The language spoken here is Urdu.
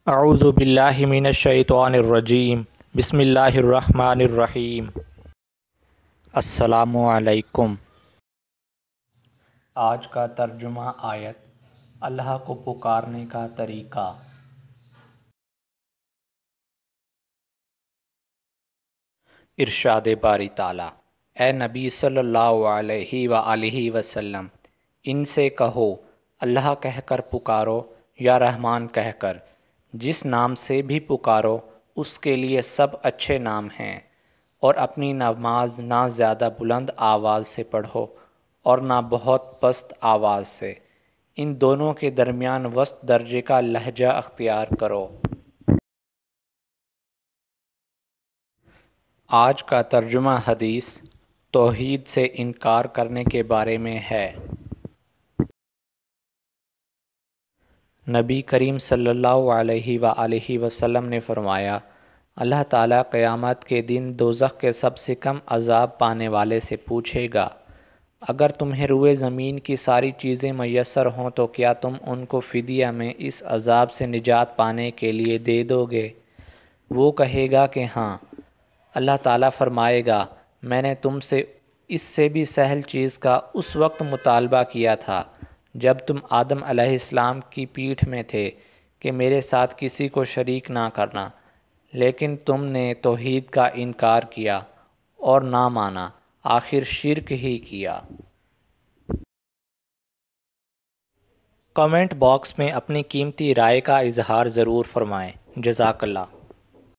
اعوذ باللہ من الشیطان الرجیم بسم اللہ الرحمن الرحیم۔ السلام علیکم۔ آج کا ترجمہ آیت اللہ کو پکارنے کا طریقہ۔ ارشاد باری تعالیٰ، اے نبی صلی اللہ علیہ وآلہ وسلم، ان سے کہو اللہ کہہ کر پکارو یا رحمان کہہ کر، جس نام سے بھی پکارو اس کے لیے سب اچھے نام ہیں، اور اپنی نماز نہ زیادہ بلند آواز سے پڑھو اور نہ بہت پست آواز سے، ان دونوں کے درمیان وسط درجے کا لہجہ اختیار کرو۔ آج کا ترجمہ حدیث توحید سے انکار کرنے کے بارے میں ہے۔ نبی کریم صلی اللہ علیہ وآلہ وسلم نے فرمایا، اللہ تعالیٰ قیامت کے دن دوزخ کے سب سے کم عذاب پانے والے سے پوچھے گا، اگر تمہیں روئے زمین کی ساری چیزیں میسر ہوں تو کیا تم ان کو فدیہ میں اس عذاب سے نجات پانے کے لیے دے دو گے؟ وہ کہے گا کہ ہاں۔ اللہ تعالیٰ فرمائے گا، میں نے تم سے اس سے بھی سہل چیز کا اس وقت مطالبہ کیا تھا جب تم آدم علیہ السلام کی پیٹھ میں تھے کہ میرے ساتھ کسی کو شریک نہ کرنا، لیکن تم نے توحید کا انکار کیا اور نہ مانا، آخر شرک ہی کیا۔ کمنٹ باکس میں اپنی قیمتی رائے کا اظہار ضرور فرمائیں۔ جزاک اللہ۔